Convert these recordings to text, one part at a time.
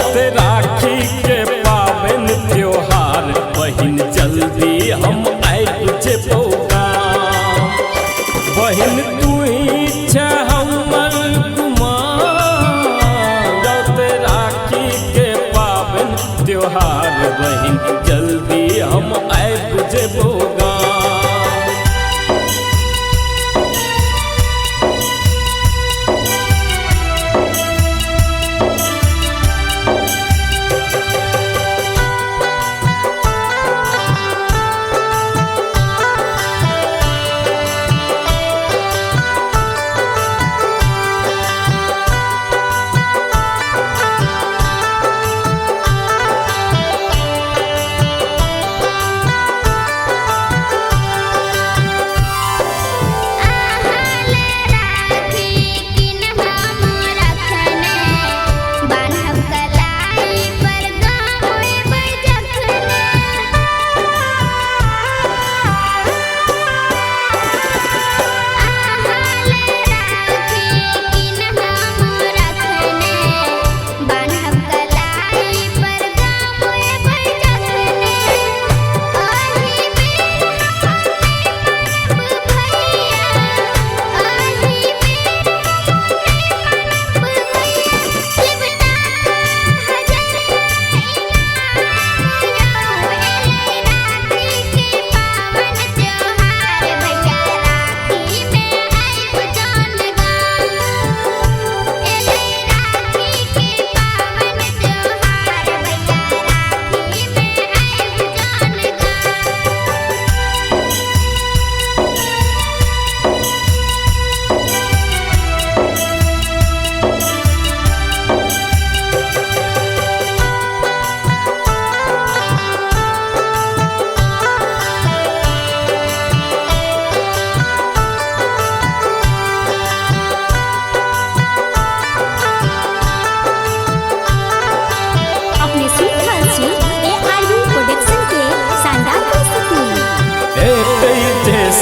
औते राखी के पावन त्योहार बहिन जल्दी हम आइब जेबो गाम। बहिन तू ही छ हमर कुमार औते राखी के पावन त्योहार बहिन जल्दी हम आइब जेबो गाम।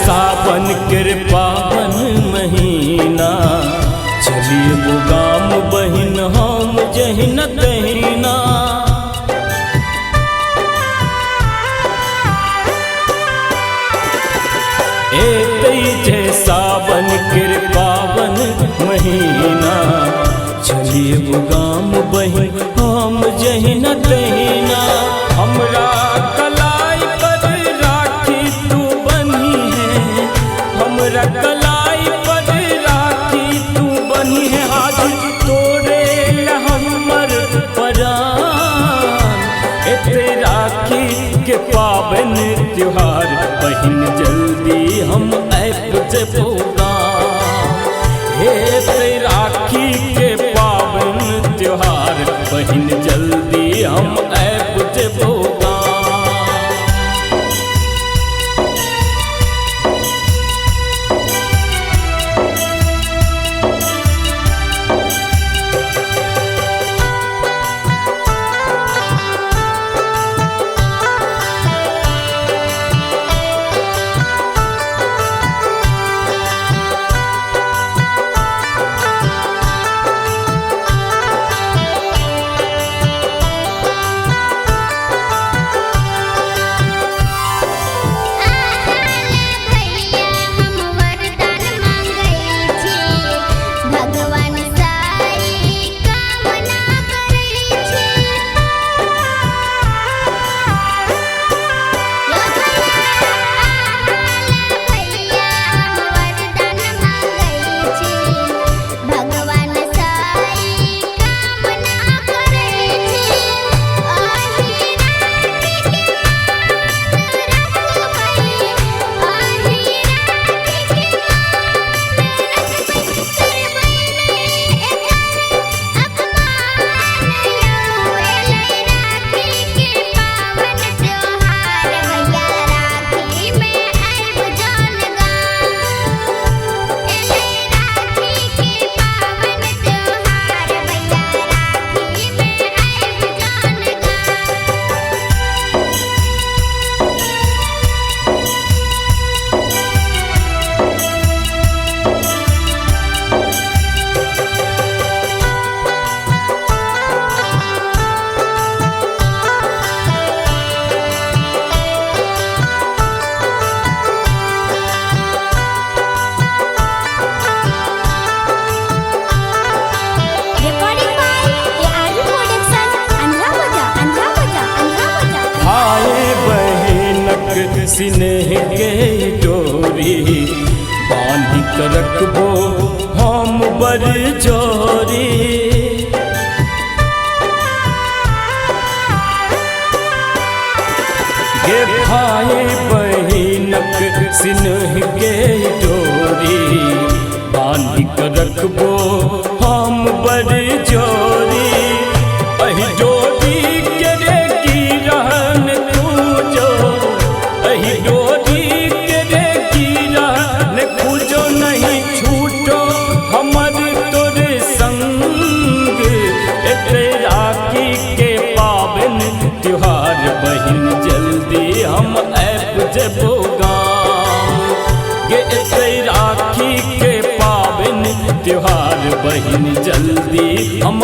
सावन के पावन महीना चलिए वो गाम बहिन हम जहिन तहिना। एक सावन के पावन महीना चलिए वो गाम बहिन हम जहिन तहिना। हमरा कलाई पर राखी तू बनी है, हमरा कलाई पर राखी तू बनी है। आज तोरे हमर परान एते राखी के पावन त्योहार बहिन जल्दी हम आइब जेबो गाम। हे राखी के पावन त्योहार बहिन जल्दी स्नेह के डोरी बांध कर रखबो हम बड़ जोरी। गे भाई बहिनक स्नेह के डोरी बांध कर रखबो हम बड़ जोरी। अहि डोरी के रे की रहन पूजो, अहि डोरी के रे की रहन पूजो, नहीं छूटो हमर तोरे संग। एते राखी के पावन त्योहार बहिन जल्दी हम आबि जेबो गाम। गे एते राखी के पावन त्योहार बहिन जल्दी हम